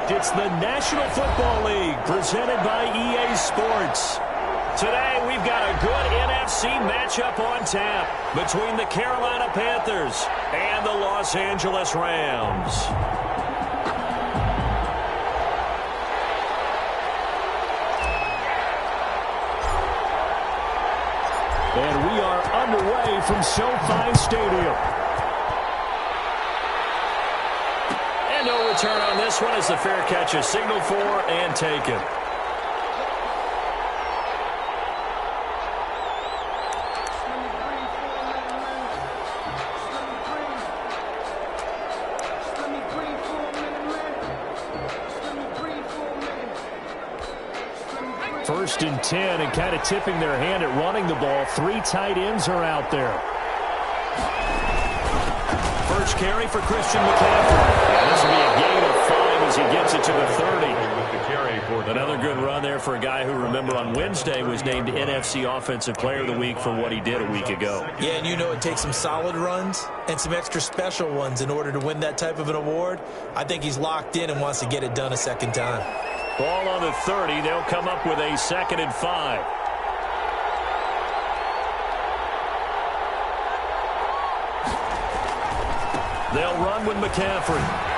It's the National Football League presented by EA Sports. Today, we've got a good NFC matchup on tap between the Carolina Panthers and the Los Angeles Rams. And we are underway from SoFi Stadium. And no return on this one as the fair catch is signaled for and taken. First and 10, and kind of tipping their hand at running the ball. 3 tight ends are out there. First carry for Christian McCaffrey. And this will be a gain of 5 as he gets it to the 30. Another good run there for a guy who, remember, on Wednesday was named NFC Offensive Player of the Week for what he did a week ago. Yeah, and you know it takes some solid runs and some extra special ones in order to win that type of an award. I think he's locked in and wants to get it done a second time. Ball on the 30. They'll come up with a 2nd and 5. They'll run with McCaffrey.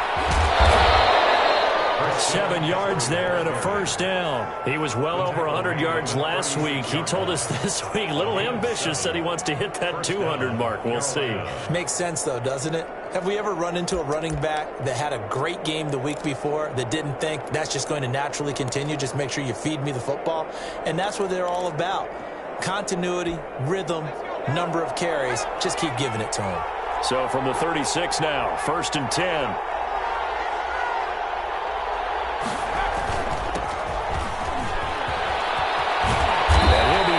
7 yards there and a first down. He was well over 100 yards last week. He told us this week, a little ambitious, said he wants to hit that 200 mark. We'll see. Makes sense, though, doesn't it? Have we ever run into a running back that had a great game the week before that didn't think that's just going to naturally continue? Just make sure you feed me the football. And that's what they're all about. Continuity, rhythm, number of carries. Just keep giving it to him. So from the 36 now, 1st and 10.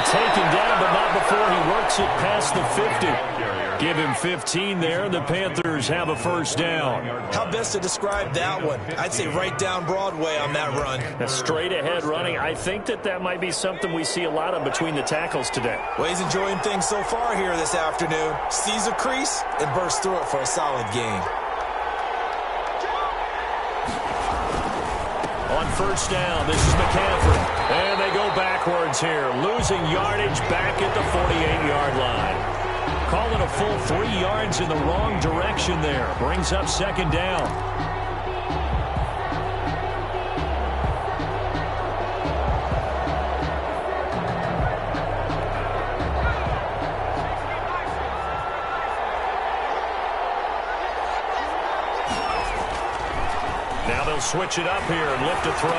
Taken down, but not before he works it past the 50. Give him 15 there, and the Panthers have a first down. How best to describe that one? I'd say right down Broadway on that run. A straight-ahead running. I think that might be something we see a lot of between the tackles today. Well, he's enjoying things so far here this afternoon. Sees a crease and bursts through it for a solid gain. On first down, this is McCaffrey. And they go backwards here, losing yardage back at the 48-yard line. Calling a full 3 yards in the wrong direction there. Brings up 2nd down. Now they'll switch it up here and lift a throw.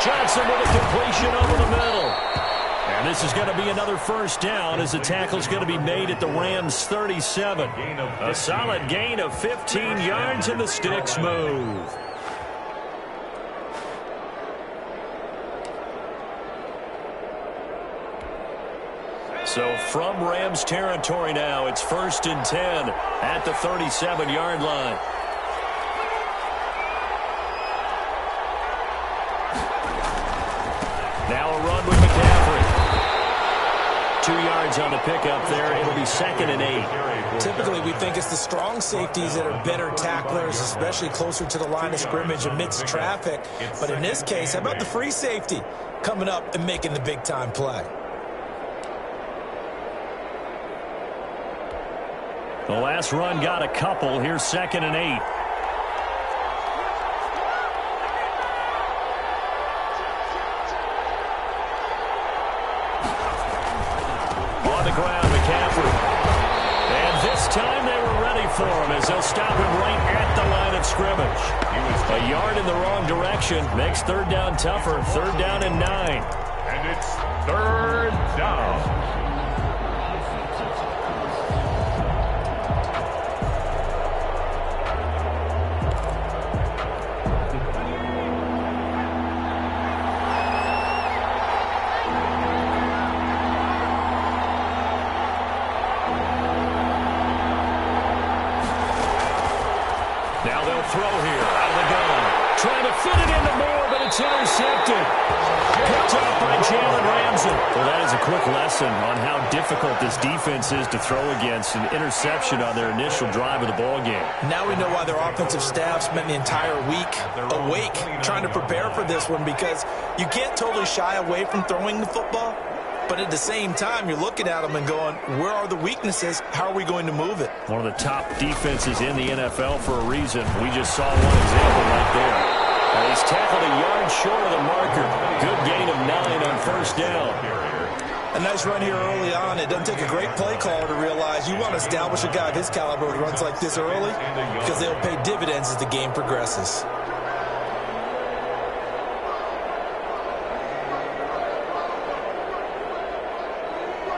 Johnson with a completion over the middle. And this is going to be another first down as the tackle's going to be made at the Rams' 37. A solid gain of 15 yards and the sticks move. So from Rams territory now, it's 1st and 10 at the 37-yard line. Now a run with McCaffrey. 2 yards on the pickup there. It'll be 2nd and 8. Typically, we think it's the strong safeties that are better tacklers, especially closer to the line of scrimmage amidst traffic. But in this case, how about the free safety coming up and making the big-time play? The last run got a couple. Here's 2nd and 8. Ground, McCaffrey. And this time they were ready for him as they'll stop him right at the line of scrimmage. A yard in the wrong direction makes 3rd down tougher. 3rd down and 9. And it's 3rd down. Throw here out of the gun. trying to fit it into Moore, but it's intercepted. Picked up by Jalen Ramsey. Well, that is a quick lesson on how difficult this defense is to throw against. An interception on their initial drive of the ball game. Now we know why their offensive staff spent the entire week awake trying to prepare for this one, because you can't totally shy away from throwing the football. But at the same time, you're looking at them and going, where are the weaknesses? How are we going to move it? One of the top defenses in the NFL for a reason. We just saw one example right there. He's tackled a yard short of the marker. Good gain of 9 on first down. A nice run here early on. It doesn't take a great play caller to realize you want to establish a guy of his caliber who runs like this early, because they'll pay dividends as the game progresses.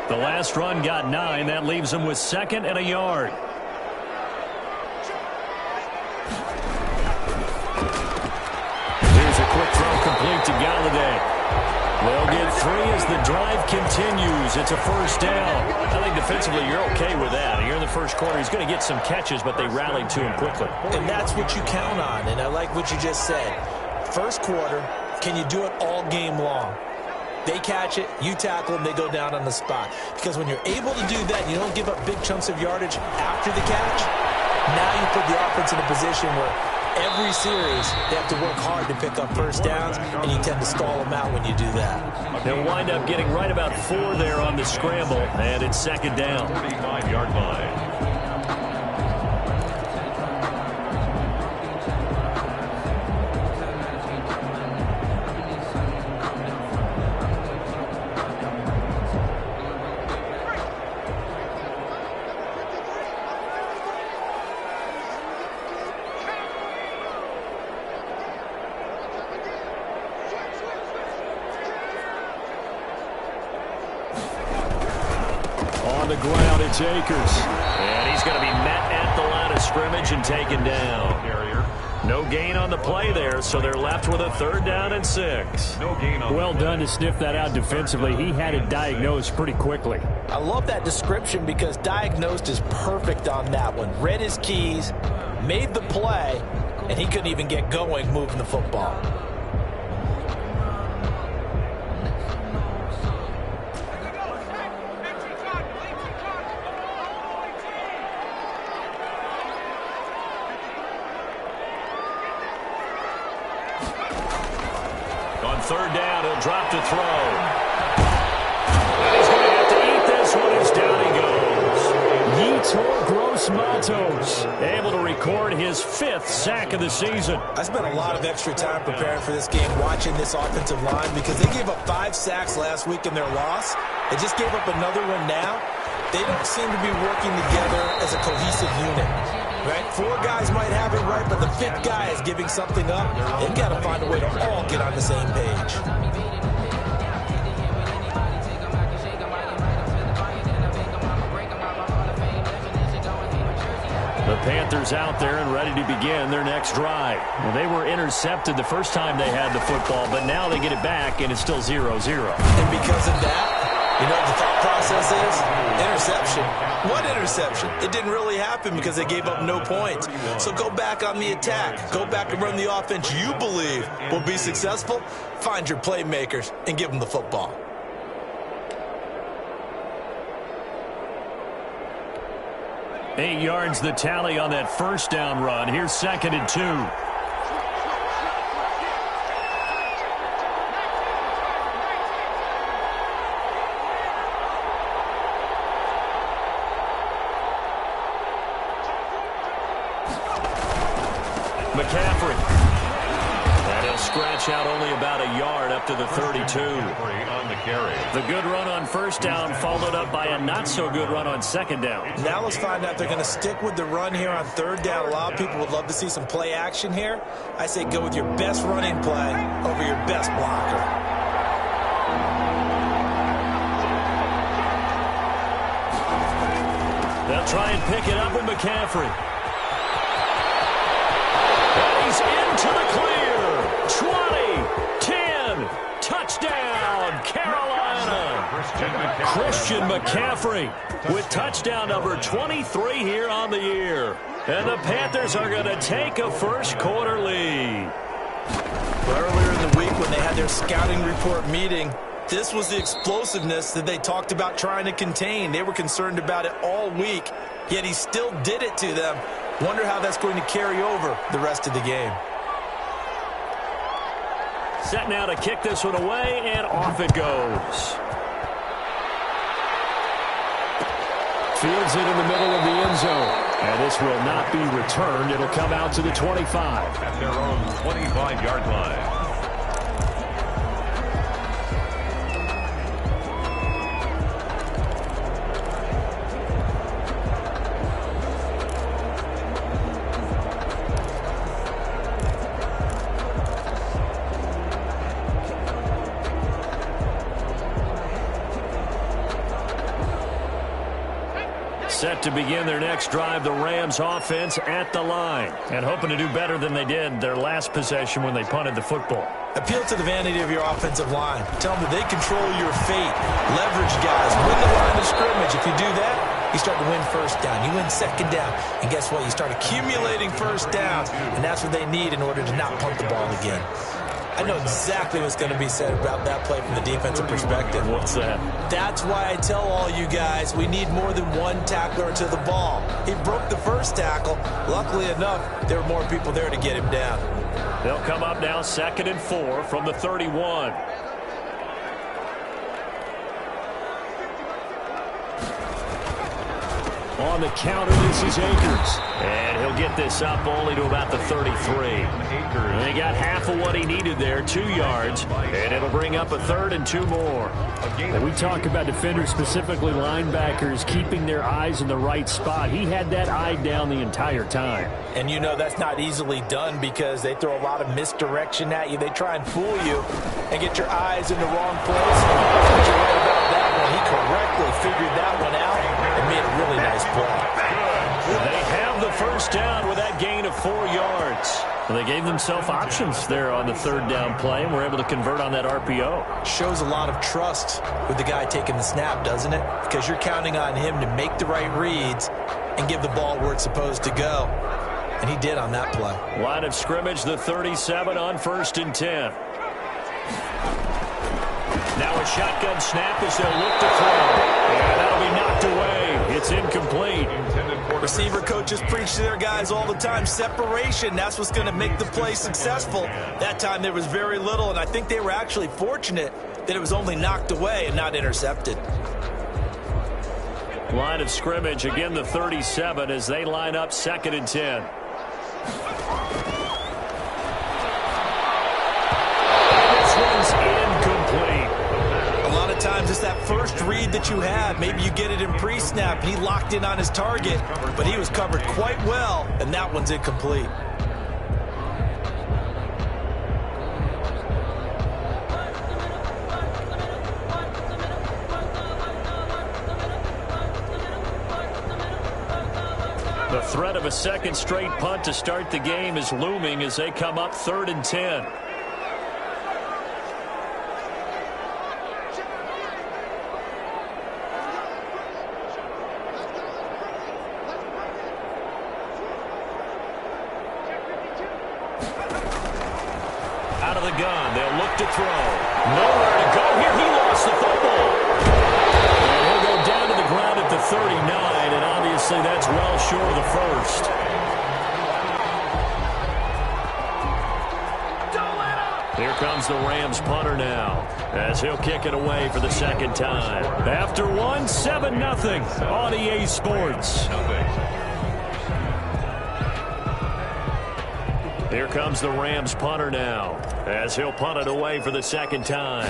The last run got 9. That leaves him with 2nd and a yard. Here's a quick throw complete to Galladay. They'll get 3 as the drive continues. It's a first down. I think defensively you're okay with that. Here in the first quarter, he's going to get some catches, but they rallied to him quickly. And that's what you count on, and I like what you just said. First quarter, can you do it all game long? They catch it, you tackle them, they go down on the spot. Because when you're able to do that, and you don't give up big chunks of yardage after the catch, now you put the offense in a position where every series they have to work hard to pick up first downs, and you tend to stall them out when you do that. They'll wind up getting right about 4 there on the scramble, and it's 2nd down. 35-yard line. On the ground, it's Akers. And he's going to be met at the line of scrimmage and taken down. No gain on the play there, so they're left with a 3rd down and 6. Well done to sniff that out defensively. He had it diagnosed pretty quickly. I love that description, because diagnosed is perfect on that one. Read his keys, made the play, and he couldn't even get going moving the football. On 3rd down, he'll drop to throw. And he's going to have to eat this one as down he goes. Yetur Gross-Matos able to record his 5th sack of the season. I spent a lot of extra time preparing for this game, watching this offensive line, because they gave up 5 sacks last week in their loss. They just gave up another one now. They don't seem to be working together as a cohesive unit. Right? 4 guys might have it right, but the 5th guy is giving something up. They've got to find a way to all get on the same page. The Panthers out there and ready to begin their next drive. Well, they were intercepted the first time they had the football, but now they get it back, and it's still 0-0. And because of that, you know what the thought process is? Interception. What interception? It didn't really happen because they gave up no points. So go back on the attack. Go back and run the offense you believe will be successful. Find your playmakers and give them the football. Eight yards the tally on that first down run. Here's 2nd and 2. McCaffrey. And he'll scratch out only about a yard up to the 32. On the carry. The good run on first down followed up by a not-so-good run on 2nd down. Now let's find out if they're going to stick with the run here on 3rd down. A lot of people would love to see some play action here. I say go with your best running play over your best blocker. They'll try and pick it up with McCaffrey. And he's into the clear. 20, 10, touchdown, Carolina. Christian McCaffrey with touchdown number 23 here on the year. And the Panthers are going to take a first quarter lead. Well, earlier in the week when they had their scouting report meeting, this was the explosiveness that they talked about trying to contain. They were concerned about it all week, yet he still did it to them. Wonder how that's going to carry over the rest of the game. Set now to kick this one away, and off it goes. Fields it in the middle of the end zone. And this will not be returned. It'll come out to the 25. At their own 25-yard line. Set to begin their next drive, the Rams offense at the line. And hoping to do better than they did their last possession when they punted the football. Appeal to the vanity of your offensive line. Tell them that they control your fate. Leverage guys. Win the line of scrimmage. If you do that, you start to win first down. You win second down. And guess what? You start accumulating first downs. And that's what they need in order to not punt the ball again. I know exactly what's going to be said about that play from the defensive perspective. What's that? That's why I tell all you guys we need more than one tackler to the ball. He broke the first tackle. Luckily enough, there were more people there to get him down. They'll come up now 2nd and 4 from the 31. On the counter, this is Akers. And he'll get this up only to about the 33. And they got half of what he needed there, 2 yards. And it'll bring up a 3rd and 2 more. When we talk about defenders, specifically linebackers, keeping their eyes in the right spot, he had that eye down the entire time. And you know that's not easily done because they throw a lot of misdirection at you. They try and fool you and get your eyes in the wrong place. But you're right about that one. He correctly figured that one out and made a really nice play. They have the first down with that gain of 4 yards. Well, they gave themselves options there on the 3rd down play and were able to convert on that RPO. Shows a lot of trust with the guy taking the snap, doesn't it? Because you're counting on him to make the right reads and give the ball where it's supposed to go. And he did on that play. Line of scrimmage, the 37 on 1st and 10. Now a shotgun snap as they'll look to throw. And that'll be knocked away. It's incomplete. Receiver coaches preach to their guys all the time. Separation, that's what's going to make the play successful. That time there was very little, and I think they were actually fortunate that it was only knocked away and not intercepted. Line of scrimmage, again the 37 as they line up 2nd and 10. This one's incomplete. A lot of times it's that first read that you have. Maybe you get it in pre-snap, and he locked in on his target, but he was covered quite well, and that one's incomplete. The threat of a second straight punt to start the game is looming as they come up 3rd and 10. Out of the gun, they'll look to throw. Nowhere to go here. He lost the football. And he'll go down to the ground at the 39, and obviously that's well short of the first. Here comes the Rams punter now as he'll kick it away for the 2nd time. After one, 7-0 on EA Sports. Here comes the Rams punter now as he'll punt it away for the 2nd time.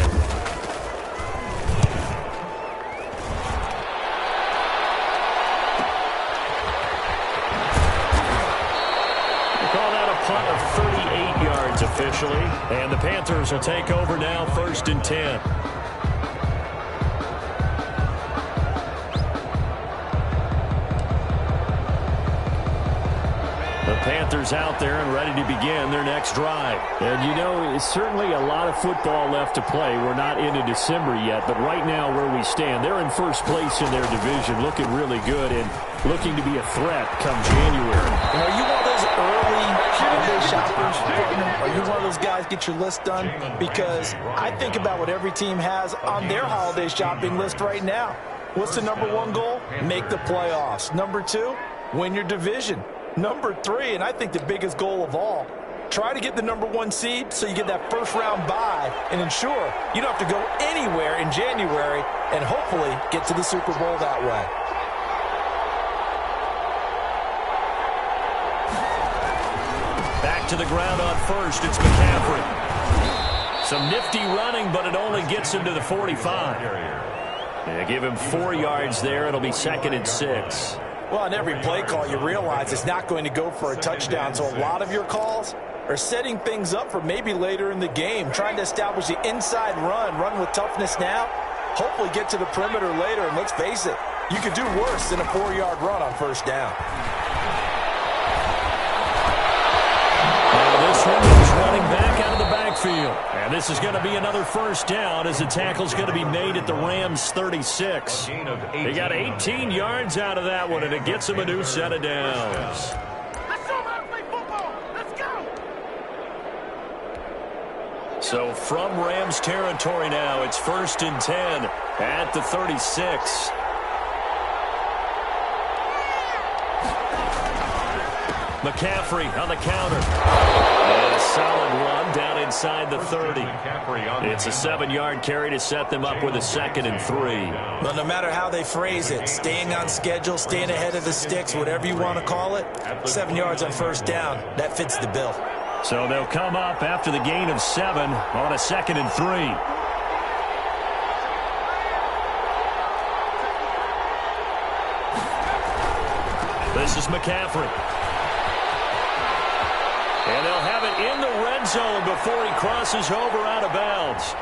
They call that a punt of 38 yards officially. And the Panthers will take over now 1st and 10. Panthers out there and ready to begin their next drive. And you know, it's certainly a lot of football left to play. We're not into December yet, but right now where we stand, they're in first place in their division, looking really good and looking to be a threat come January. You know, you want those early shoppers? Are you one of those guys get your list done? Because I think about what every team has on their holiday shopping list right now. What's the number one goal? Make the playoffs. Number two, win your division. Number three, and I think the biggest goal of all, try to get the number one seed so you get that first round bye and ensure you don't have to go anywhere in January and hopefully get to the Super Bowl that way. Back to the ground on first, it's McCaffrey. Some nifty running, but it only gets him to the 45. Yeah, give him 4 yards there. It'll be 2nd and 6. Well, on every play call, you realize it's not going to go for a touchdown, so a lot of your calls are setting things up for maybe later in the game, trying to establish the inside run with toughness now, hopefully get to the perimeter later, and let's face it, you could do worse than a 4-yard run on first down. This one is running back out of the backfield. And this is going to be another first down as the tackle's going to be made at the Rams 36. They got 18 yards out of that one, and it gets them a new set of downs. So from Rams territory now, it's 1st and 10 at the 36. McCaffrey on the counter. And a solid run down inside the 30. It's a 7-yard carry to set them up with a 2nd and 3. Well, no matter how they phrase it, staying on schedule, staying ahead of the sticks, whatever you want to call it, 7 yards on first down, that fits the bill. So they'll come up after the gain of 7 on a 2nd and 3. This is McCaffrey. And they'll have it in the red zone before he crosses over out of bounds.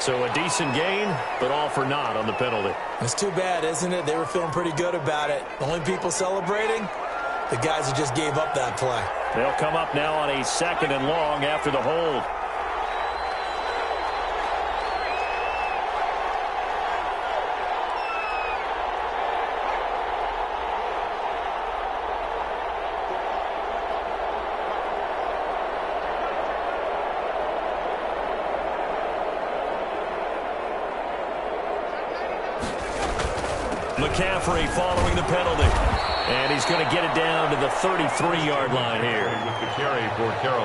So a decent gain, but all for naught on the penalty. It's too bad, isn't it? They were feeling pretty good about it. The only people celebrating, the guys who just gave up that play. They'll come up now on a 2nd and long after the hold. McCaffrey following the penalty. And he's going to get it down to the 33-yard line here.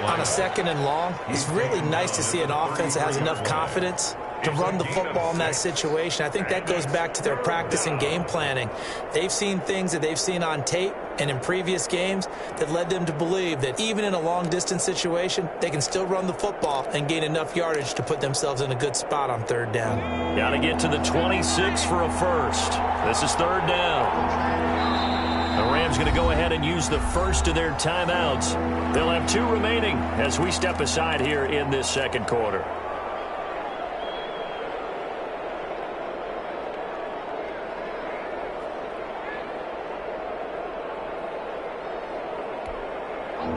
On a 2nd and long, it's really nice to see an offense that has enough confidence to run the football in that situation. I think that goes back to their practice and game planning. They've seen things that they've seen on tape and in previous games that led them to believe that even in a long-distance situation, they can still run the football and gain enough yardage to put themselves in a good spot on 3rd down. Got to get to the 26 for a first. This is 3rd down. The Rams going to go ahead and use the first of their timeouts. They'll have 2 remaining as we step aside here in this 2nd quarter.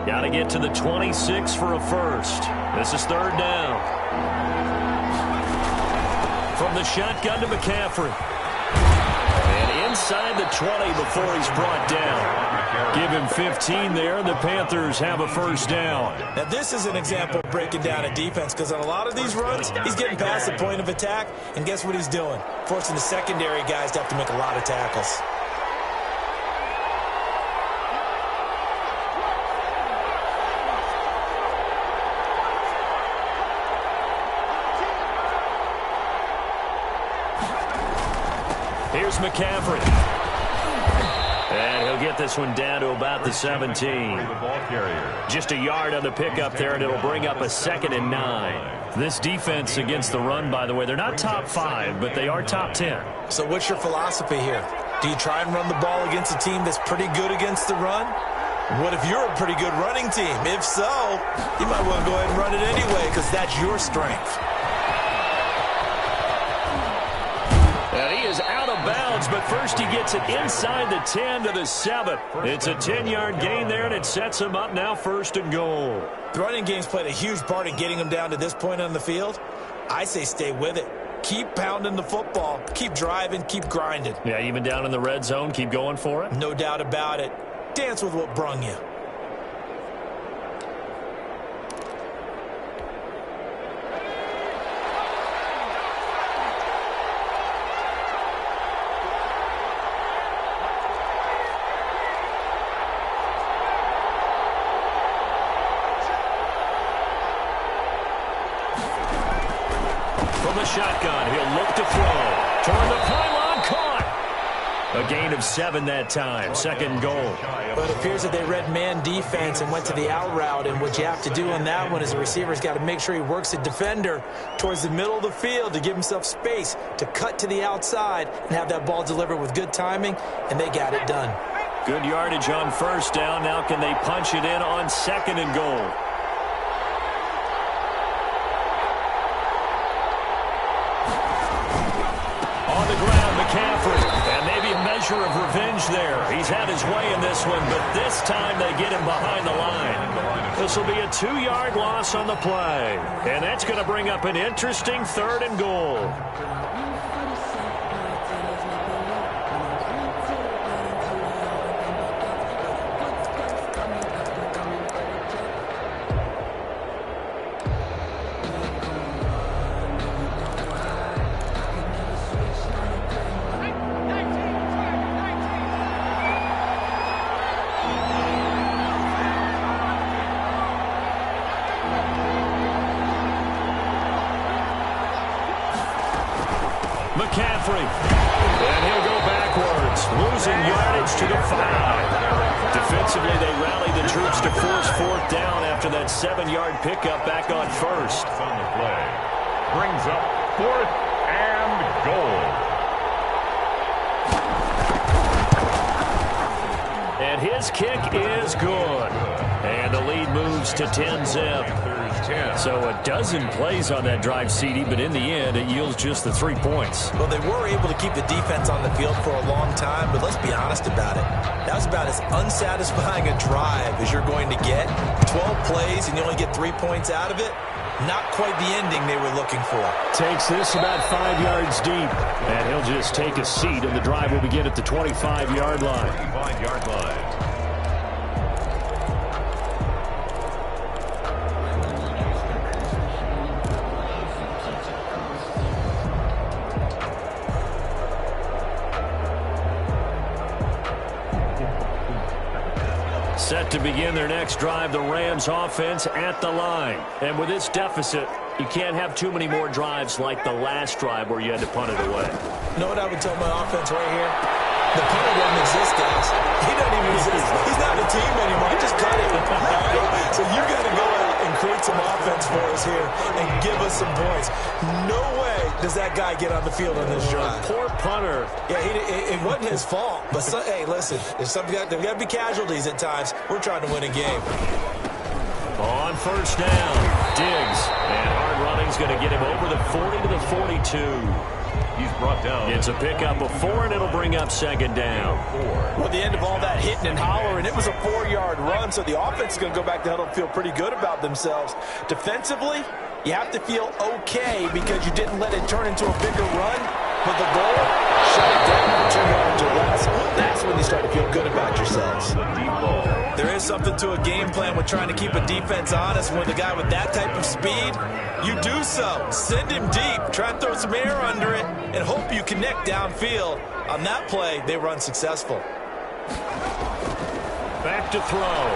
Got to get to the 26 for a first. This is 3rd down. From the shotgun to McCaffrey. And inside the 20 before he's brought down. Give him 15 there. The Panthers have a first down. Now, this is an example of breaking down a defense because on a lot of these runs, he's getting past the point of attack. And guess what he's doing? Forcing the secondary guys to have to make a lot of tackles. Here's McCaffrey. And he'll get this one down to about the 17. Just a yard on the pickup there, and it'll bring up a 2nd and 9. This defense against the run, by the way, they're not top 5, but they are top 10. So what's your philosophy here? Do you try and run the ball against a team that's pretty good against the run? What if you're a pretty good running team? If so, you might want to go ahead and run it anyway because that's your strength. And he is out of bounds, but first he gets it inside the 10 to the 7. It's a 10-yard gain there, and it sets him up now 1st and goal. The running game's played a huge part in getting him down to this point on the field. I say stay with it. Keep pounding the football. Keep driving. Keep grinding. Yeah, even down in the red zone, keep going for it. No doubt about it. Dance with what brung you. From the shotgun, he'll look to throw. Toward the pylon, caught. A gain of 7 that time. Second goal. But it appears that they read man defense and went to the out route. And what you have to do on that one is the receiver's got to make sure he works the defender towards the middle of the field to give himself space to cut to the outside and have that ball delivered with good timing. And they got it done. Good yardage on first down. Now can they punch it in on second and goal? On the ground, McCaffrey. And maybe a measure of revenge there. He's had his way in this one, but this time they get him behind the line. This will be a 2-yard loss on the play. And that's going to bring up an interesting third and goal. McCaffrey, and he'll go backwards, losing yardage to the 5. Defensively, they rallied the troops to force fourth down after that 7-yard pickup back on first. On the play. Brings up 4th and goal. And his kick is good. And the lead moves to 10-zip. So a dozen plays on that drive, CD, but in the end, it yields just the 3 points. Well, they were able to keep the defense on the field for a long time, but let's be honest about it. That was about as unsatisfying a drive as you're going to get. 12 plays and you only get 3 points out of it. Not quite the ending they were looking for. Takes this about 5 yards deep. And he'll just take a seat, and the drive will begin at the 25-yard line. 25-yard line. Set to begin their next drive, the Rams offense at the line. And with this deficit, you can't have too many more drives like the last drive where you had to punt it away. You know what I would tell my offense right here? The punter doesn't exist, guys. He doesn't even exist. He's not a team anymore. He just cut it. Right? So you got to go out and create some offense for us here and give us some points. No way does that guy get on the field on this drive. Poor punter. Yeah, it wasn't his fault. But, hey, listen, there's got to be casualties at times. We're trying to win a game. On first down, Diggs. And hard running's going to get him over the 40 to the 42. He's brought down. It's a pickup of 4, and it'll bring up second down. Well, at the end of all that hitting and hollering, it was a 4-yard run, so the offense is going to go back to huddle and feel pretty good about themselves. Defensively, you have to feel okay because you didn't let it turn into a bigger run. But the goal, shut it down for 2 yards or less. That's when you start to feel good about yourselves. There is something to a game plan with trying to keep a defense honest. With a guy with that type of speed, you do so. Send him deep. Try and throw some air under it and hope you connect downfield. On that play, they were unsuccessful. Back to throw.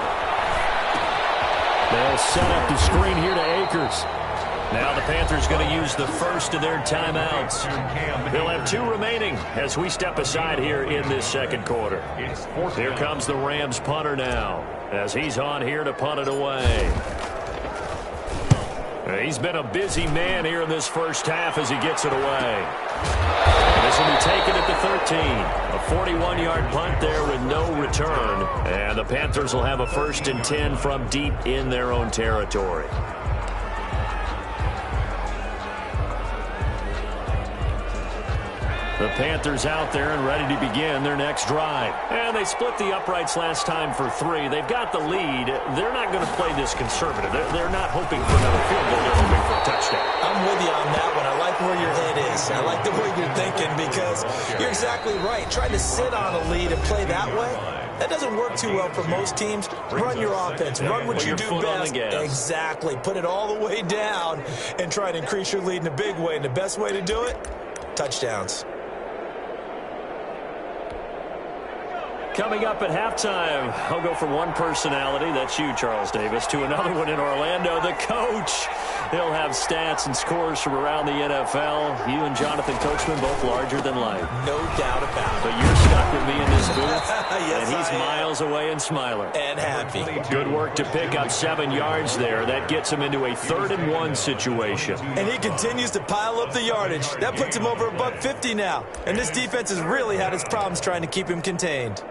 They'll set up the screen here to Akers. Now the Panthers going to use the first of their timeouts. They'll have 2 remaining as we step aside here in this second quarter. Here comes the Rams punter now as he's on here to punt it away. He's been a busy man here in this first half as he gets it away. This will be taken at the 13. A 41-yard punt there with no return. And the Panthers will have a 1st and 10 from deep in their own territory. The Panthers out there and ready to begin their next drive. And they split the uprights last time for 3. They've got the lead. They're not going to play this conservative. They're not hoping for another field goal. They're hoping for a touchdown. I'm with you on that one. I like where your head is. I like the way you're thinking because you're exactly right. Trying to sit on a lead and play that way, that doesn't work too well for most teams. Run your offense. Run what you do best. Exactly. Put it all the way down and try to increase your lead in a big way. And the best way to do it, touchdowns. Coming up at halftime, I'll go from one personality, that's you, Charles Davis, to another one in Orlando, the coach. He'll have stats and scores from around the NFL. You and Jonathan Coachman both larger than life. No doubt about it. But you're stuck with me in this booth, yes, and he's miles away and smiling. And happy. Good work to pick up 7 yards there. That gets him into a 3rd-and-1 situation. And he continues to pile up the yardage. That puts him over $150 now. And this defense has really had its problems trying to keep him contained.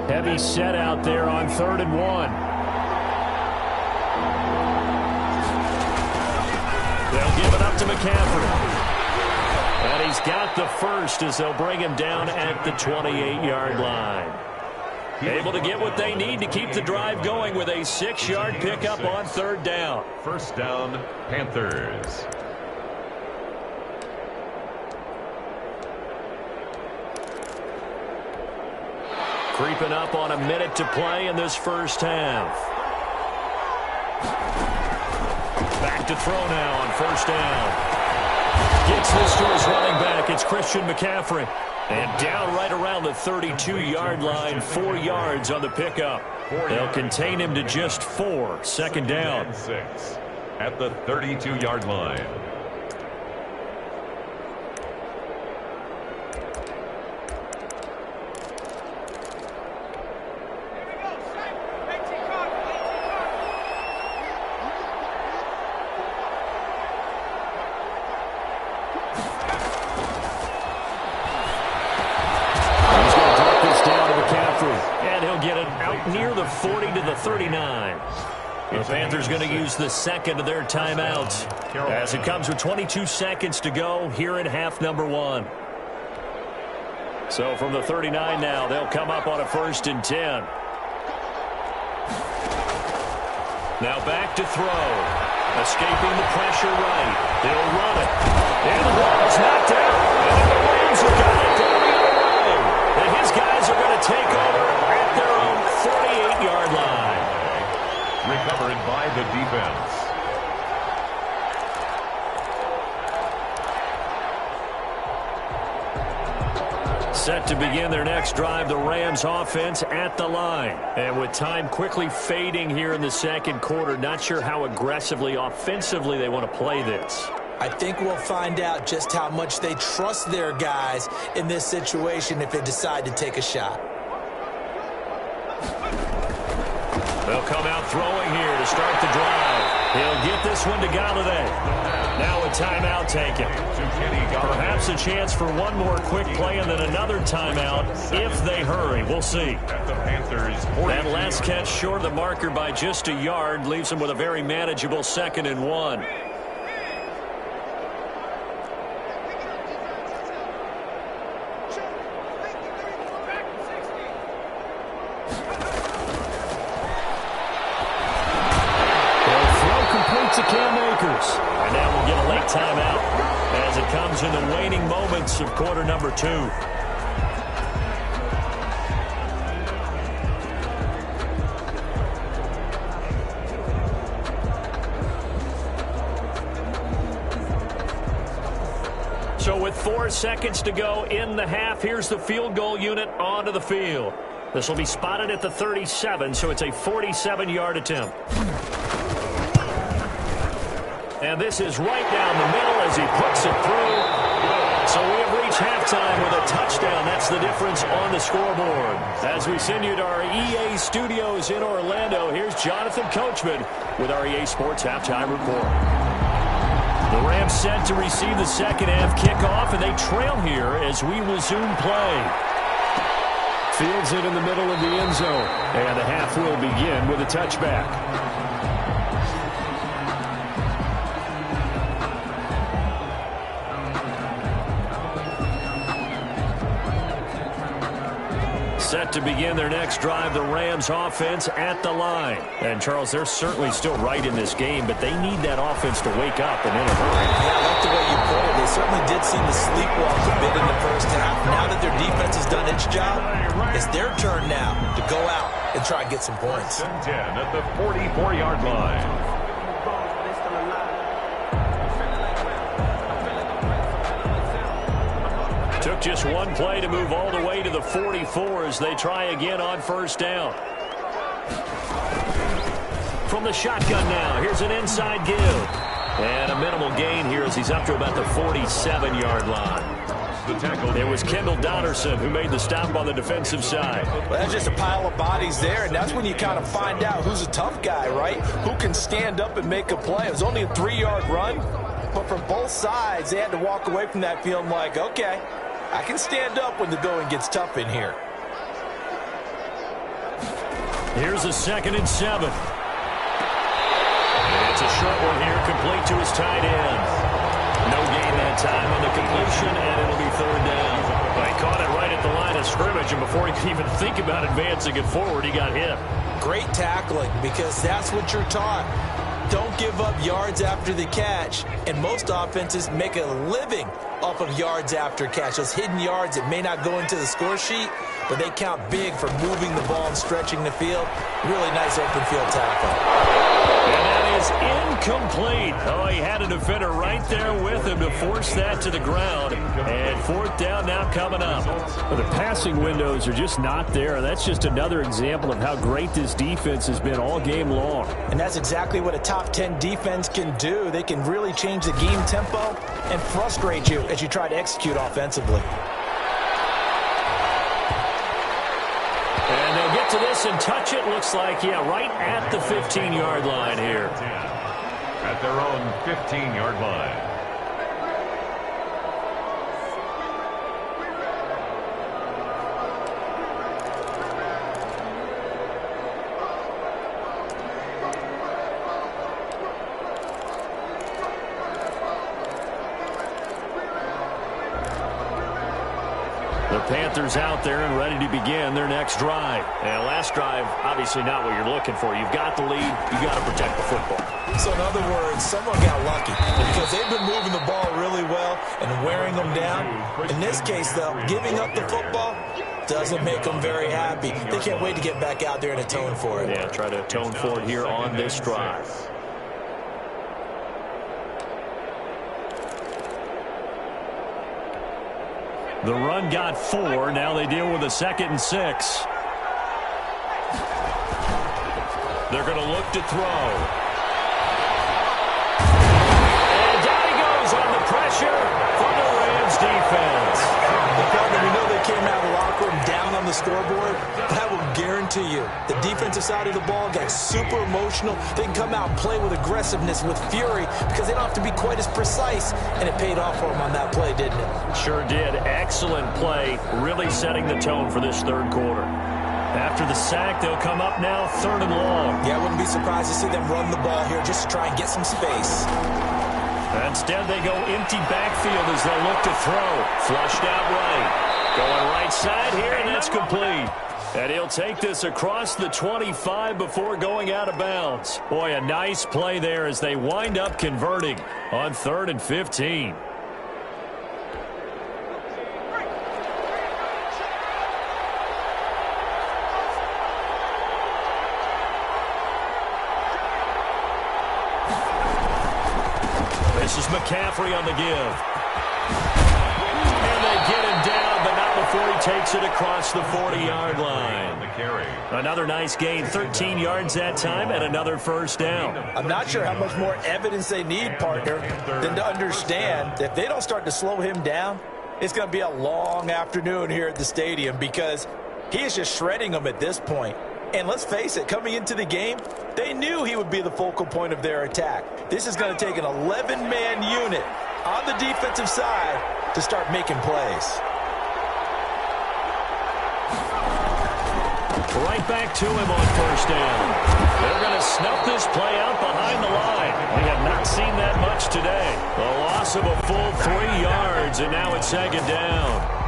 Heavy set out there on 3rd and 1. They'll give it up to McCaffrey. And he's got the first as they'll bring him down at the 28-yard line. Able to get what they need to keep the drive going with a 6-yard pickup on 3rd down. First down, Panthers. Creeping up on a minute to play in this first half. Back to throw now on 1st down. Gets this to his running back. It's Christian McCaffrey. And down right around the 32-yard line, 4 yards on the pickup. They'll contain him to just 4. 2nd down. 6 at the 32-yard line. Near the 40 to the 39. The Panthers going to use the 2nd of their timeouts as it comes with 22 seconds to go here in half number 1. So from the 39 now, they'll come up on a 1st and 10. Now back to throw. Escaping the pressure right. They'll run it. And the ball is knocked out. And the Rams have got it going the other way. And his guys are going to take over at their own 48-yard line. Recovered by the defense. Set to begin their next drive, the Rams offense at the line. And with time quickly fading here in the 2nd quarter, not sure how aggressively, offensively they want to play this. I think we'll find out just how much they trust their guys in this situation if they decide to take a shot. They'll come out throwing here to start the drive. He'll get this one to Galladay. Now a timeout taken. Perhaps a chance for one more quick play and then another timeout if they hurry. We'll see. That last catch short of the marker by just a yard leaves them with a very manageable 2nd and 1. And now we'll get a late timeout as it comes in the waning moments of quarter number 2. So with 4 seconds to go in the half, here's the field goal unit onto the field. This will be spotted at the 37, so it's a 47-yard attempt. And this is right down the middle as he puts it through. So we have reached halftime with a touchdown. That's the difference on the scoreboard. As we send you to our EA studios in Orlando, here's Jonathan Coachman with our EA Sports Halftime Report. The Rams set to receive the 2nd half kickoff, and they trail here as we resume play. Fields it in the middle of the end zone, and the half will begin with a touchback. Set to begin their next drive, the Rams offense at the line. And, Charles, they're certainly still right in this game, but they need that offense to wake up and in a hurry. Yeah, I like the way you put it. They certainly did seem to sleepwalk a bit in the first half. Now that their defense has done its job, it's their turn now to go out and try and get some points. 10 at the 44-yard line. Took Took just one play to move all the way to the 44 as they try again on first down. From the shotgun now, here's an inside give. And a minimal gain here as he's up to about the 47-yard line. It was Kendall Donnerson who made the stop on the defensive side. Well, that's just a pile of bodies there, and that's when you kind of find out who's a tough guy, right? Who can stand up and make a play. It was only a 3-yard run, but from both sides, they had to walk away from that feeling like, okay, I can stand up when the going gets tough in here. Here's a 2nd and 7. It's a short one here, complete to his tight end. No gain that time on the completion, and it'll be 3rd down. Well, he caught it right at the line of scrimmage, and before he could even think about advancing it forward, he got hit. Great tackling, because that's what you're taught. Don't give up yards after the catch, and most offenses make a living off of yards after catch. Those hidden yards that may not go into the score sheet, but they count big for moving the ball and stretching the field. Really nice open field tackle. And that is incomplete. Oh, he had a defender right there with him to force that to the ground. And 4th down now coming up. Well, the passing windows are just not there. That's just another example of how great this defense has been all game long. And that's exactly what a top 10 defense can do. They can really change the game tempo and frustrate you as you try to execute offensively. And they'll get to this and touch it. Looks like, yeah, right at the 15-yard line here. At their own 15-yard line. The Panthers out there and ready to begin their next drive. And last drive, obviously not what you're looking for. You've got the lead. You've got to protect the football. So in other words, someone got lucky because they've been moving the ball really well and wearing them down. In this case, though, giving up the football doesn't make them very happy. They can't wait to get back out there and atone for it. Yeah, try to atone for it here on this drive. The run got 4. Now they deal with a 2nd and 6. They're going to look to throw. And down he goes on the pressure from the Rams defense. We know they came out of the locker room down on the scoreboard, but I will guarantee you the defensive side of the ball got super emotional. They can come out and play with aggressiveness, with fury, because they don't have to be quite as precise, and it paid off for them on that play, didn't it? Sure did. Excellent play, really setting the tone for this 3rd quarter. After the sack, they'll come up now 3rd and long. Yeah, I wouldn't be surprised to see them run the ball here just to try and get some space. Instead, they go empty backfield as they look to throw. Flushed out right. Going right side here, and that's complete. And he'll take this across the 25 before going out of bounds. Boy, a nice play there as they wind up converting on 3rd and 15. This is McCaffrey on the give. And they get him down, but not before he takes it across the 40-yard line. Another nice gain, 13 yards that time, and another 1st down. I'm not sure how much more evidence they need, partner, than to understand that if they don't start to slow him down, it's going to be a long afternoon here at the stadium because he is just shredding them at this point. And let's face it, coming into the game, they knew he would be the focal point of their attack. This is going to take an 11-man unit on the defensive side to start making plays. Right back to him on 1st down. They're going to snuff this play out behind the line. We have not seen that much today. A loss of a full 3 yards, and now it's 2nd down.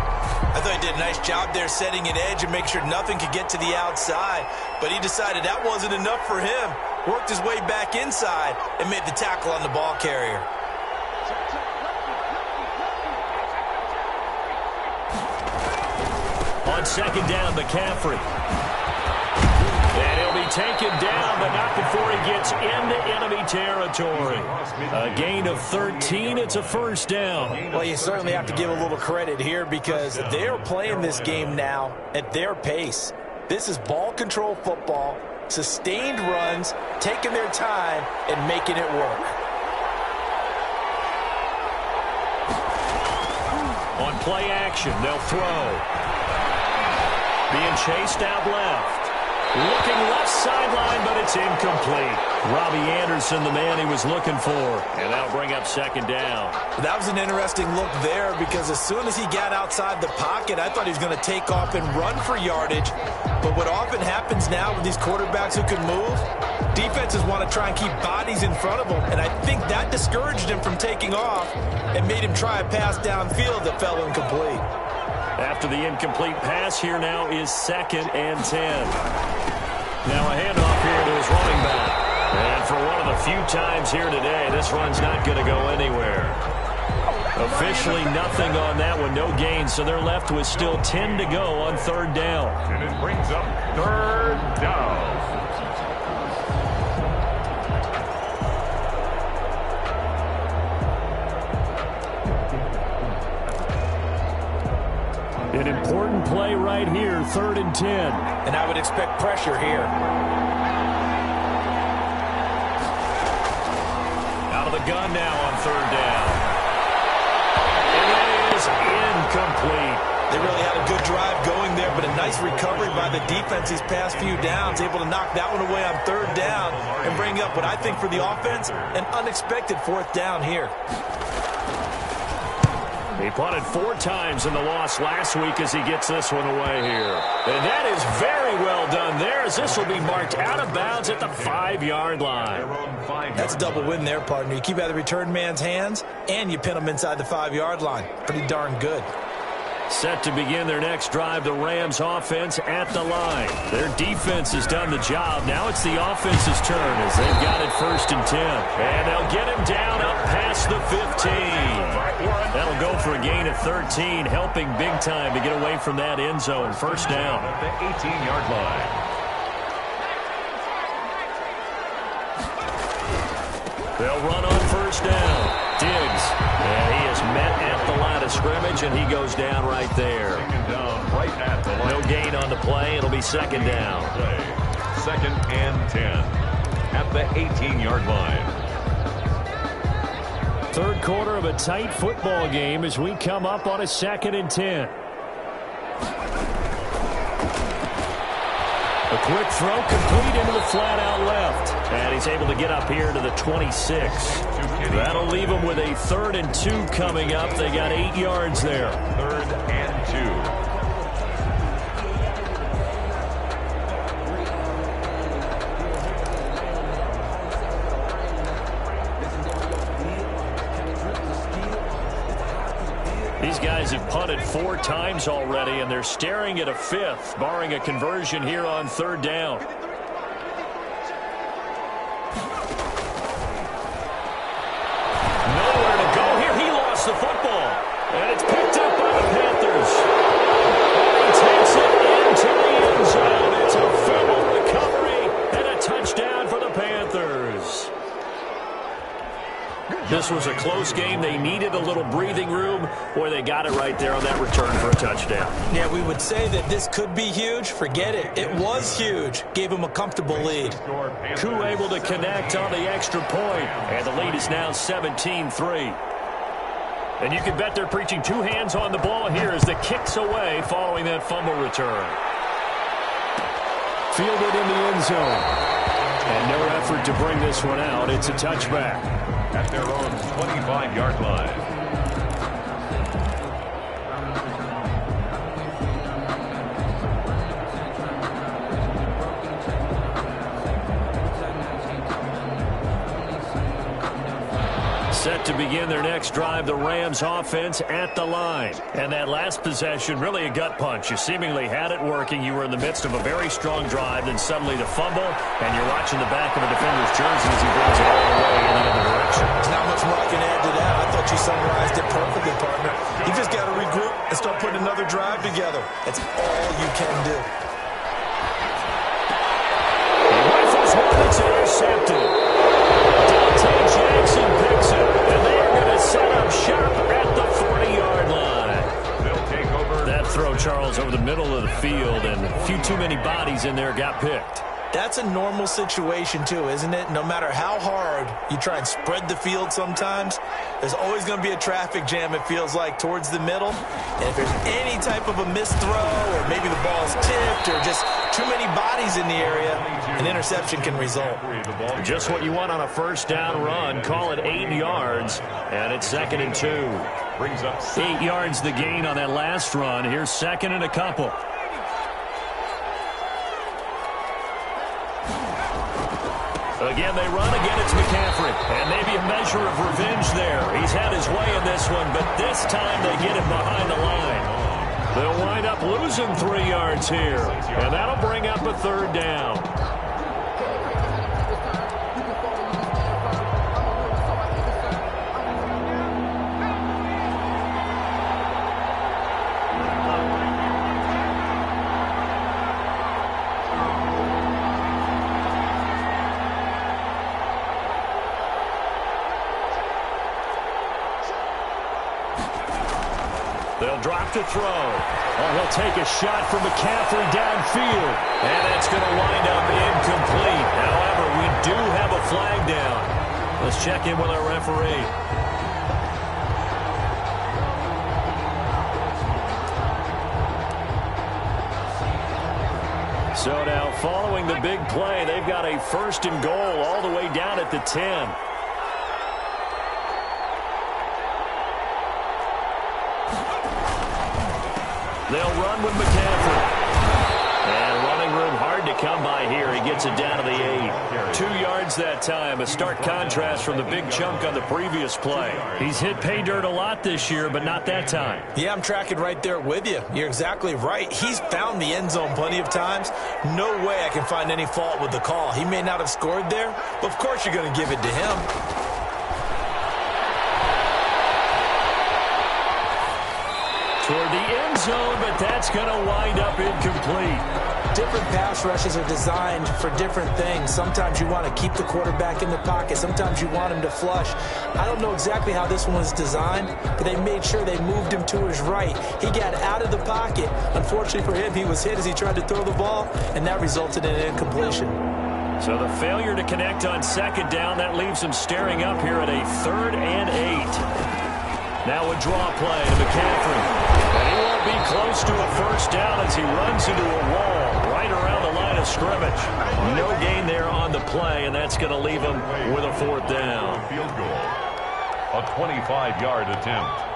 I thought he did a nice job there setting an edge and make sure nothing could get to the outside. But he decided that wasn't enough for him. Worked his way back inside and made the tackle on the ball carrier. On 2nd down, McCaffrey. And he'll be taken down, but not before he gets into enemy territory. A gain of 13. It's a first down. Well, you certainly have to give a little credit here because they're playing this game now at their pace. This is ball control football, sustained runs, taking their time, and making it work. On play action, they'll throw. Being chased out left. Looking left sideline, but it's incomplete. Robbie Anderson, the man he was looking for. And that'll bring up second down. That was an interesting look there because as soon as he got outside the pocket, I thought he was going to take off and run for yardage. But what often happens now with these quarterbacks who can move, defenses want to try and keep bodies in front of them. And I think that discouraged him from taking off and made him try a pass downfield that fell incomplete. After the incomplete pass, here now is 2nd and 10. Now a handoff here to his running back. And for one of the few times here today, this run's not going to go anywhere. Officially nothing on that one, no gain, so they're left with still 10 to go on 3rd down. And it brings up 3rd down. An important play right here, 3rd and 10. And I would expect pressure here. Out of the gun now on 3rd down. And that is incomplete. They really had a good drive going there, but a nice recovery by the defense these past few downs, able to knock that one away on 3rd down and bring up what I think for the offense, an unexpected 4th down here. He punted 4 times in the loss last week as he gets this one away here. And that is very well done there as this will be marked out of bounds at the 5-yard line. That's a double win there, partner. You keep out of the return man's hands, and you pin him inside the 5-yard line. Pretty darn good. Set to begin their next drive, the Rams offense at the line. Their defense has done the job. Now it's the offense's turn as they've got it 1st and 10. And they'll get him down up past the 15. That'll go for a gain of 13, helping big time to get away from that end zone. 1st down. At the 18-yard line. They'll run on 1st down. Diggs, and he is met at the line of scrimmage, and he goes down right there. Down right at the line. No gain on the play. It'll be 2nd down. 2nd and 10 at the 18-yard line. 3rd quarter of a tight football game as we come up on a 2nd and 10. A quick throw complete into the flat out left. And he's able to get up here to the 26. That'll leave him with a 3rd and 2 coming up. They got 8 yards there. 3rd and 2. These guys have punted 4 times already, and they're staring at a 5th, barring a conversion here on 3rd down. Nowhere to go here. He lost the football, and it's picked up by the Panthers. And he takes it into the end zone. It's a fumble recovery and a touchdown for the Panthers. This was a close game. They needed a little breathing room. Boy, they got it right there on that return for a touchdown. Yeah, we would say that this could be huge. Forget it. It was huge. Gave them a comfortable lead. Koo able to connect on the extra point, and the lead is now 17-3. And you can bet they're preaching 2 hands on the ball here as the kick's away following that fumble return. Fielded in the end zone. And no effort to bring this one out. It's a touchback. At their own 25-yard line. Set to begin their next drive, the Rams offense at the line. And that last possession, really a gut punch. You seemingly had it working. You were in the midst of a very strong drive, then suddenly the fumble, and you're watching the back of a defender's jersey as he brings it all the way in the other direction. There's not much more I can add to that. I thought you summarized it perfectly, partner. You just got to regroup and start putting another drive together. That's all you can do. He rifles one that's intercepted. middle of the field, and a few too many bodies in there got picked. That's a normal situation, too, isn't it? No matter how hard you try and spread the field sometimes, there's always going to be a traffic jam, it feels like, towards the middle. And if there's any type of a missed throw or maybe the ball's tipped or just too many bodies in the area, an interception can result. Just what you want on a first down run. Call it 8 yards, and it's 2nd and 2. Brings up 8 yards the gain on that last run. Here's 2nd and a couple. Again, they run. Again, it's McCaffrey. And maybe a measure of revenge there. He's had his way in this one, but this time they get him behind the line. They'll wind up losing 3 yards here, and that'll bring up a 3rd down. They'll drop to throw. Oh, he'll take a shot from McCaffrey downfield. And that's going to wind up incomplete. However, we do have a flag down. Let's check in with our referee. So now, following the big play, they've got a 1st and goal all the way down at the 10. They'll run with McCaffrey. And running room hard to come by here. He gets it down to the 8. 2 yards that time. A stark contrast from the big chunk on the previous play. He's hit pay dirt a lot this year, but not that time. Yeah, I'm tracking right there with you. You're exactly right. He's found the end zone plenty of times. No way I can find any fault with the call. He may not have scored there, but of course you're going to give it to him. Toward the end zone, but that's going to wind up incomplete. Different pass rushes are designed for different things. Sometimes you want to keep the quarterback in the pocket. Sometimes you want him to flush. I don't know exactly how this one was designed, but they made sure they moved him to his right. He got out of the pocket. Unfortunately for him, he was hit as he tried to throw the ball, and that resulted in an incompletion. So the failure to connect on 2nd down, that leaves him staring up here at a 3rd and 8. Now a draw play to McCaffrey. And he won't be close to a 1st down as he runs into a wall right around the line of scrimmage. No gain there on the play, and that's going to leave him with a 4th down. field goal. A 25-yard attempt.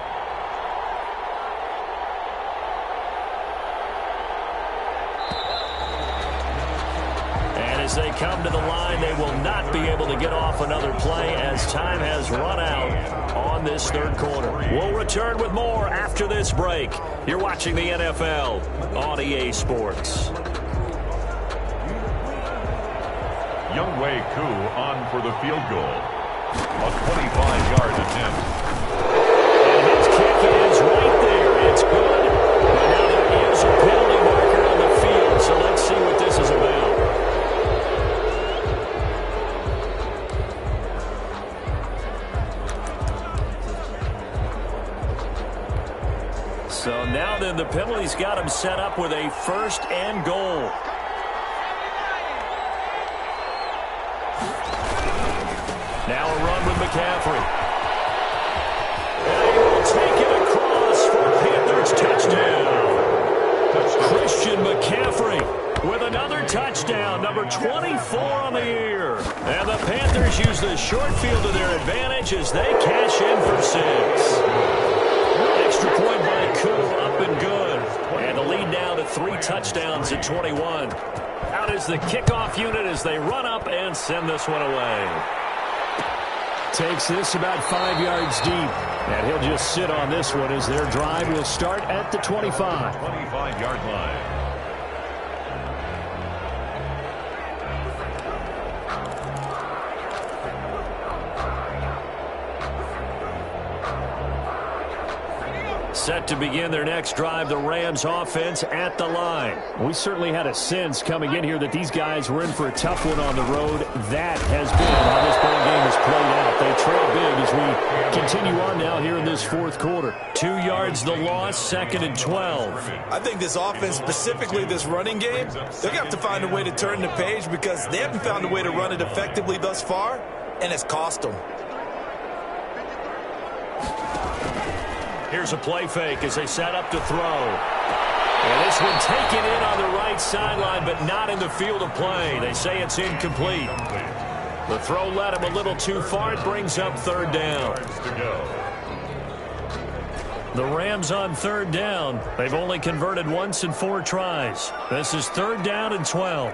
As they come to the line, they will not be able to get off another play as time has run out on this 3rd quarter. We'll return with more after this break. You're watching the NFL on EA Sports. Younghoe Koo on for the field goal. A 25-yard attempt. And his kick is right there. It's good. And now there is a penalty marker on the field, so let's see what this is about. So now then the penalty's got him set up with a 1st and goal. Now a run with McCaffrey. And he will take it across for a Panthers touchdown. Christian McCaffrey with another touchdown, number 24 on the year. And the Panthers use the short field to their advantage as they cash in for 6. Extra point by Koo, up and good. And the lead now to 3 touchdowns at 21. Out is the kickoff unit as they run up and send this one away. Takes this about 5 yards deep. And he'll just sit on this one as their drive will start at the 25. 25-yard line. set to begin their next drive, the Rams offense at the line. We certainly had a sense coming in here that these guys were in for a tough one on the road. That has been how this ball game has played out. They trail big as we continue on now here in this fourth quarter. 2 yards the loss, 2nd and 12. I think this offense, specifically this running game, they're going to have to find a way to turn the page because they haven't found a way to run it effectively thus far, and it's cost them. Here's a play fake as they set up to throw. And this one taken in on the right sideline, but not in the field of play. They say it's incomplete. The throw led him a little too far. It brings up 3rd down. The Rams on 3rd down. They've only converted once in 4 tries. This is 3rd down and 12.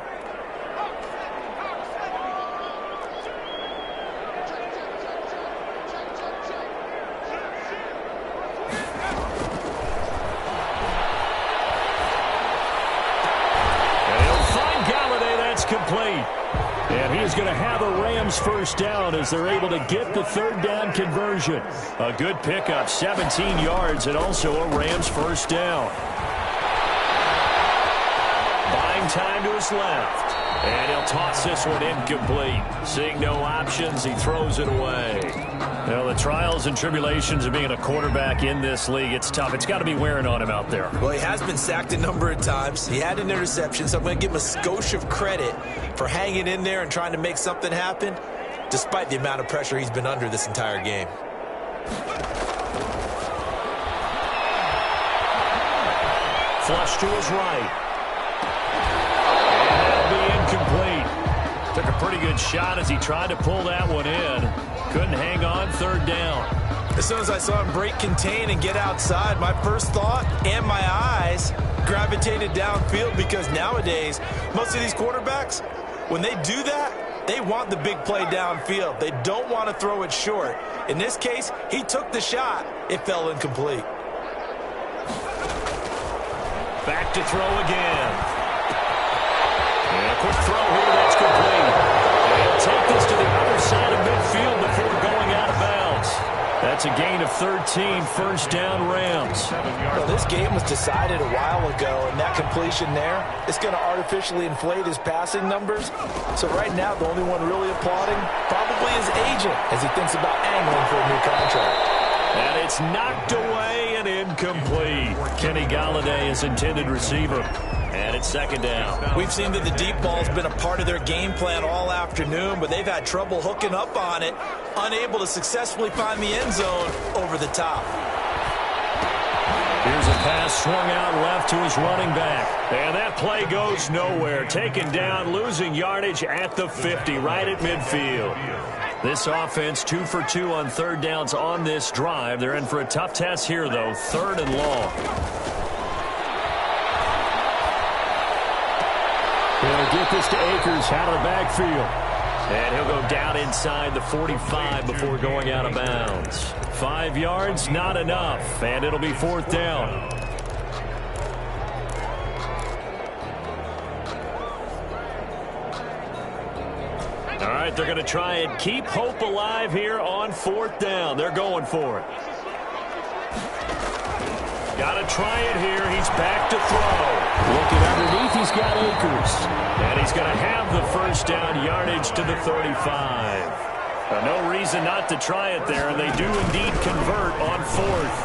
Complete. And he is going to have a Rams first down as they're able to get the 3rd down conversion. A good pickup, 17 yards, and also a Rams first down. Buying time to his left. And he'll toss this one incomplete. Seeing no options, he throws it away. Well, the trials and tribulations of being a quarterback in this league, it's tough. It's got to be wearing on him out there. Well, he has been sacked a number of times. He had an interception, so I'm going to give him a skosh of credit for hanging in there and trying to make something happen, despite the amount of pressure he's been under this entire game. Flush to his right. Incomplete. Took a pretty good shot as he tried to pull that one in. Couldn't hang on, 3rd down. As soon as I saw him break contain and get outside, my first thought and my eyes gravitated downfield because nowadays, most of these quarterbacks, when they do that, they want the big play downfield. They don't want to throw it short. In this case, he took the shot. It fell incomplete. Back to throw again. And a quick throw here, that's complete. They'll take this to the other side of midfield before going out of bounds. That's a gain of 13, first down Rams. Well, this game was decided a while ago, and that completion there is going to artificially inflate his passing numbers. So right now, the only one really applauding probably his agent as he thinks about angling for a new contract. And it's knocked away and incomplete. Kenny Galladay is intended receiver. And it's 2nd down. We've seen that the deep ball's been a part of their game plan all afternoon, but they've had trouble hooking up on it, unable to successfully find the end zone over the top. Here's a pass swung out left to his running back. And that play goes nowhere. Taken down, losing yardage at the 50, right at midfield. This offense 2 for 2 on 3rd downs on this drive. They're in for a tough test here, though, 3rd and long. They'll get this to Akers out of the backfield. And he'll go down inside the 45 before going out of bounds. 5 yards, not enough, and it'll be 4th down. All right, they're going to try and keep hope alive here on 4th down. They're going for it. Got to try it here. He's back to throw. Looking underneath, he's got Akers. And he's going to have the first down, yardage to the 35. No reason not to try it there, and they do indeed convert on 4th.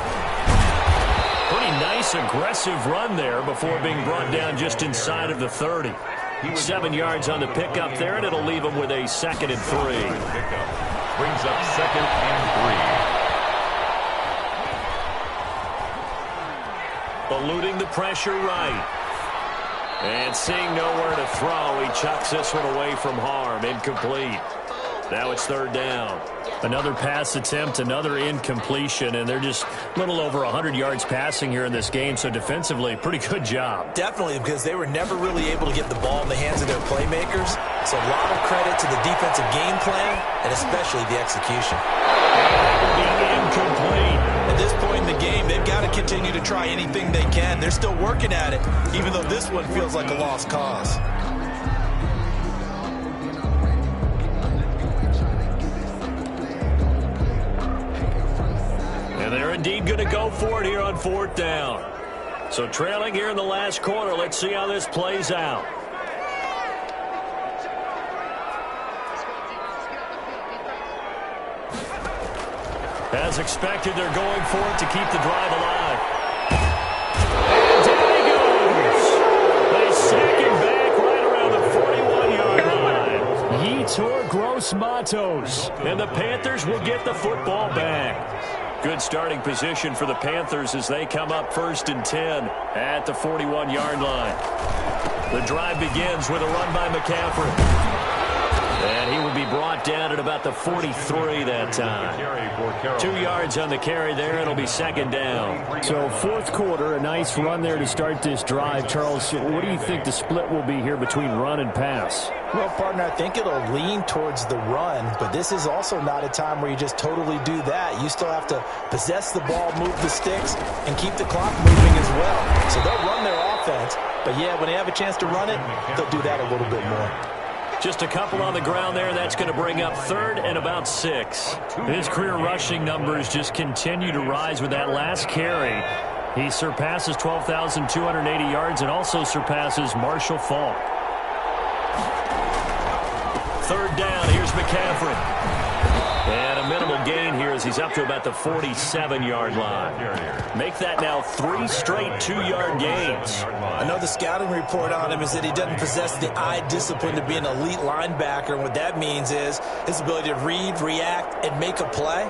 Pretty nice, aggressive run there before being brought down just inside of the 30. 7 yards on the pickup there, and it'll leave him with a 2nd and 3. Brings up 2nd and 3. Eluding the pressure right. And seeing nowhere to throw, he chucks this one away from harm. Incomplete. Now it's 3rd down. Another pass attempt, another incompletion, and they're just a little over 100 yards passing here in this game, so defensively, pretty good job. Definitely, because they were never really able to get the ball in the hands of their playmakers. So a lot of credit to the defensive game plan, and especially the execution. Incomplete. At this point in the game, they've got to continue to try anything they can. They're still working at it, even though this one feels like a lost cause. And they're indeed going to go for it here on 4th down. So trailing here in the last quarter. Let's see how this plays out. As expected, they're going for it to keep the drive alive. And down he goes. They sack him back right around the 41-yard line. Yetur Gross Matos. And the Panthers will get the football back. Good starting position for the Panthers as they come up 1st and 10 at the 41-yard line. The drive begins with a run by McCaffrey. And he will be brought down at about the 43 that time. 2 yards on the carry there. It'll be 2nd down. So 4th quarter, a nice run there to start this drive. Charles, what do you think the split will be here between run and pass? Well, partner, I think it'll lean towards the run, but this is also not a time where you just totally do that. You still have to possess the ball, move the sticks, and keep the clock moving as well. So they'll run their offense, but yeah, when they have a chance to run it, they'll do that a little bit more. Just a couple on the ground there. That's going to bring up 3rd and about 6. His career rushing numbers just continue to rise with that last carry. He surpasses 12,280 yards and also surpasses Marshall Faulk. 3rd down. Here's McCaffrey. And a minimal gain here as he's up to about the 47-yard line. Make that now 3 straight 2-yard gains. I know the scouting report on him is that he doesn't possess the eye discipline to be an elite linebacker. And what that means is his ability to read, react, and make a play.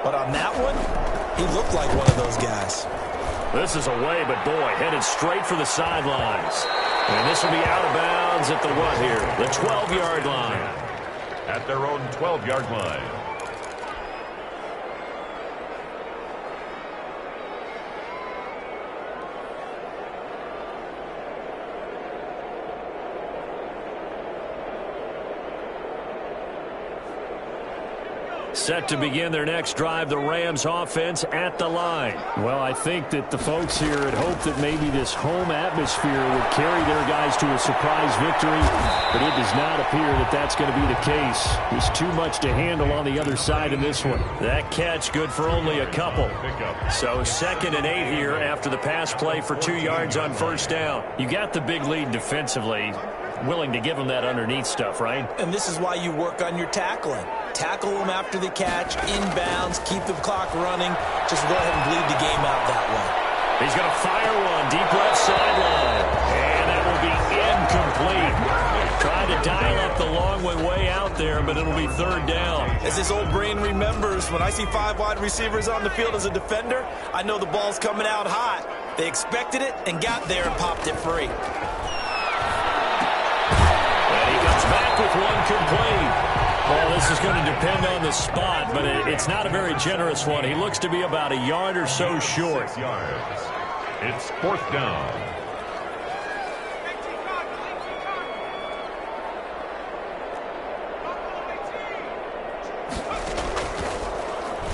But on that one, he looked like one of those guys. This is away, but boy, headed straight for the sidelines. And this will be out of bounds at the what here? The 12-yard line. At their own 12-yard line. Set to begin their next drive, the Rams offense at the line. Well, I think that the folks here had hoped that maybe this home atmosphere would carry their guys to a surprise victory, but it does not appear that that's going to be the case. There's too much to handle on the other side in this one. That catch good for only a couple. So 2nd and 8 here after the pass play for 2 yards on 1st down. You got the big lead defensively. Willing to give them that underneath stuff, right? And this is why you work on your tackling. Tackle them after the catch, inbounds, keep the clock running. Just go ahead and bleed the game out that way. He's going to fire one deep left sideline. And that will be incomplete. Trying to dial up the long way out there, but it'll be 3rd down. As this old brain remembers, when I see 5 wide receivers on the field as a defender, I know the ball's coming out hot. They expected it and got there and popped it free. Back with one complete. Well, this is going to depend on the spot, but it's not a very generous one. He looks to be about a yard or so short. 6 yards. It's 4th down.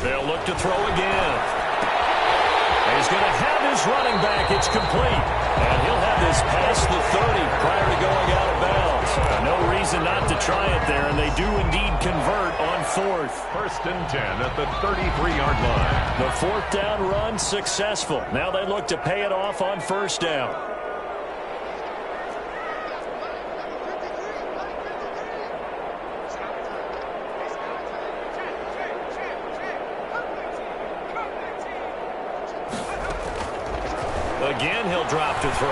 They'll look to throw again. He's going to have his running back. It's complete. And he'll have this past the 30 prior to going out of bounds. No reason not to try it there, and they do indeed convert on 4th. 1st and 10 at the 33-yard line. The 4th down run successful. Now they look to pay it off on 1st down. Again, he'll drop to throw.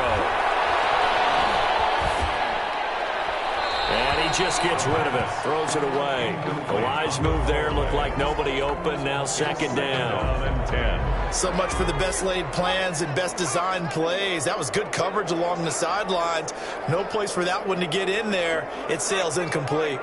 And he just gets rid of it. Throws it away. A wise move there. Looked like nobody open. Now 2nd down. So much for the best laid plans and best designed plays. That was good coverage along the sidelines. No place for that one to get in there. It sails incomplete.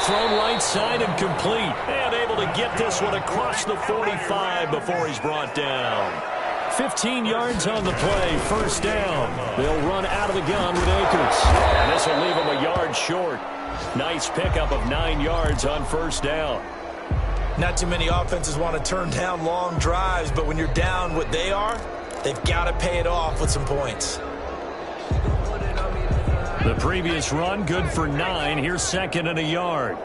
Thrown right side and complete. And able to get this one across the 45 before he's brought down. 15 yards on the play. 1st down. They'll run out of the gun with Akers. And this will leave him a yard short. Nice pickup of 9 yards on 1st down. Not too many offenses want to turn down long drives, but when you're down what they are, they've got to pay it off with some points. The previous run, good for 9. Here's second and a yard.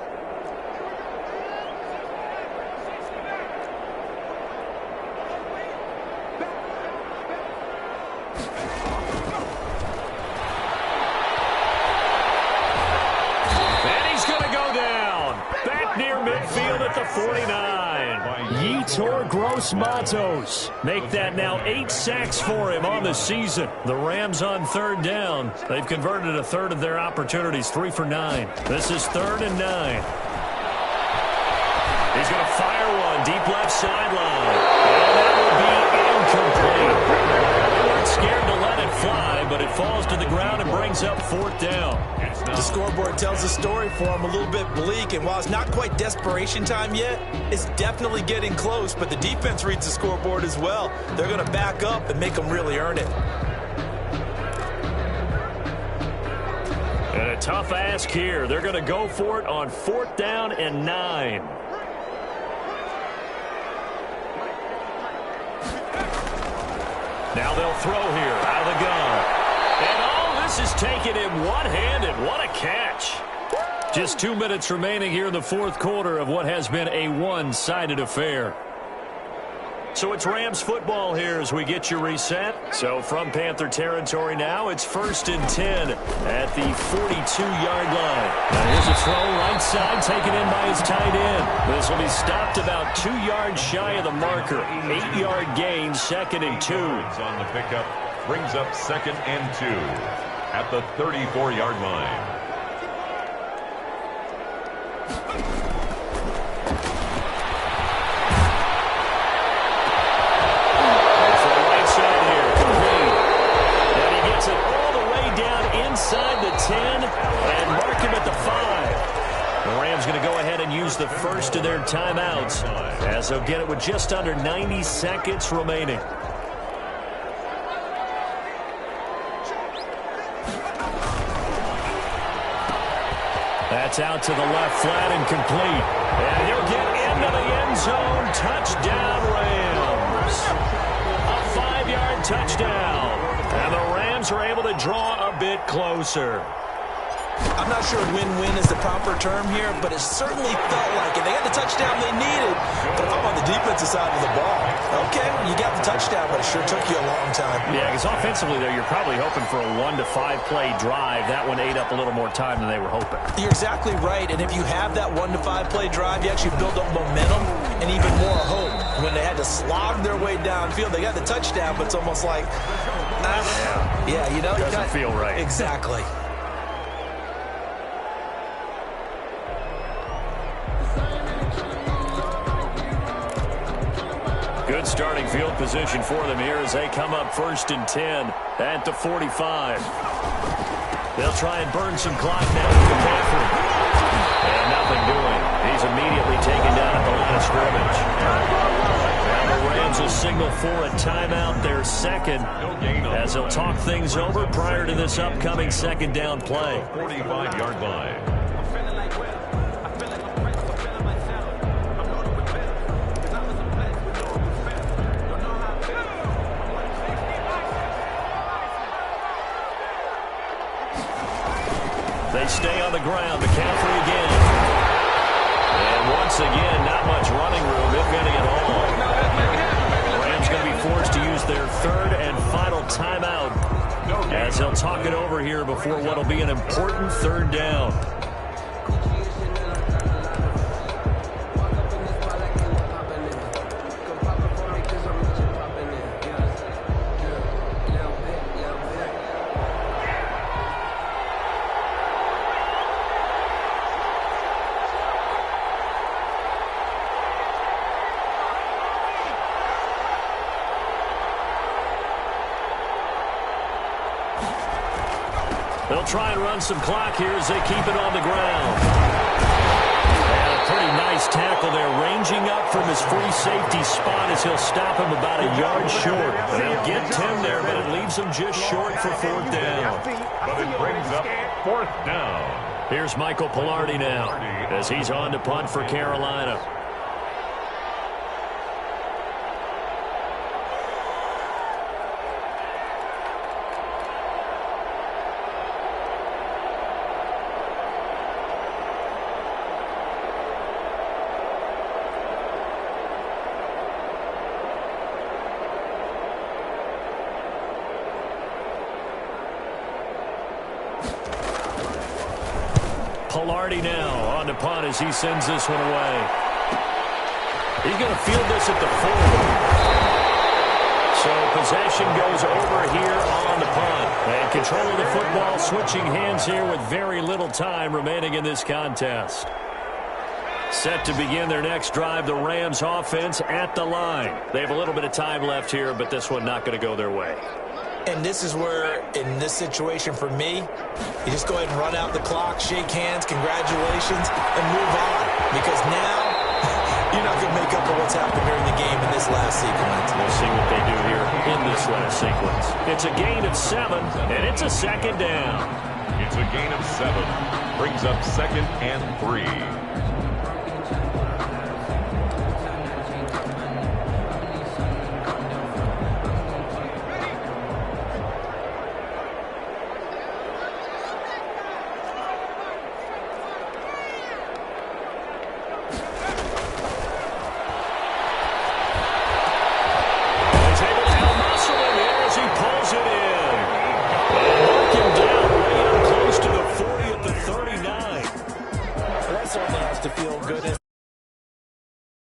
And he's going to go down. Back near midfield at the 49. Yetur Gross-Matos. Make that now 8 sacks for him on the season. The Rams on third down. They've converted a third of their opportunities, 3 for 9. This is 3rd and 9. He's going to fire one deep left sideline. And that will be incomplete. They weren't scared to let it fly, but it falls to the ground and brings up 4th down. The scoreboard tells the story for him, a little bit bleak, and while it's not quite desperation time yet, it's definitely getting close, but the defense reads the scoreboard as well. They're going to back up and make them really earn it. And a tough ask here. They're going to go for it on 4th down and 9. Now they'll throw here out of the gun. And all this is taken in one-handed. What a catch. Just 2 minutes remaining here in the 4th quarter of what has been a one-sided affair. So it's Rams football here as we get you reset. So from Panther territory now, it's 1st and 10 at the 42-yard line. Now here's a throw right side taken in by his tight end. This will be stopped about 2 yards shy of the marker. 8-yard gain, 2nd and 2. On the pickup brings up 2nd and 2 at the 34-yard line. Inside the 10 and mark him at the 5. The Rams going to go ahead and use the first of their timeouts as they'll get it with just under 90 seconds remaining. That's out to the left flat and complete. And he'll get into the end zone. Touchdown, Rams. A 5-yard touchdown. And the Rams are able to draw a bit closer. I'm not sure win-win is the proper term here, but it certainly felt like it. They got the touchdown they needed, but I'm on the defensive side of the ball. Okay, you got the touchdown, but it sure took you a long time. Yeah, because offensively, there, you're probably hoping for a 1 to 5 play drive. That one ate up a little more time than they were hoping. You're exactly right, and if you have that 1 to 5 play drive, you actually build up momentum and even more hope. When they had to slog their way downfield, they got the touchdown, but it's almost like, yeah, you know, doesn't feel right. Exactly. Good starting field position for them here as they come up 1st and 10 at the 45. They'll try and burn some clock now with McCaffrey. And nothing doing. He's immediately taken down at the line of scrimmage. Now the Rams will signal for a timeout, their 2nd, as they'll talk things over prior to this upcoming 2nd down play. 45-yard line. They stay on the ground. McCaffrey again. And once again, not much running room, if any at all. The Rams going to be forced to use their 3rd and final timeout as they'll talk it over here before what will be an important 3rd down. They'll try and run some clock here as they keep it on the ground. And a pretty nice tackle there, ranging up from his free safety spot as he'll stop him about a yard short. They'll get 10 there, but it leaves him just short for 4th down. But it brings up 4th down. Here's Michael Pilardi now as he's on to punt for Carolina. Pilardi now on the punt as he sends this one away. He's going to field this at the 4. So possession goes over here on the punt. And control of the football, switching hands here with very little time remaining in this contest. Set to begin their next drive, the Rams offense at the line. They have a little bit of time left here, but this one not going to go their way. And this is where, in this situation for me, you just go ahead and run out the clock, shake hands, congratulations, and move on. Because now, you're not going to make up for what's happened during the game in this last sequence. We'll see what they do here in this last sequence. It's a gain of 7, and it's a second down. It's a gain of 7. Brings up 2nd and 3.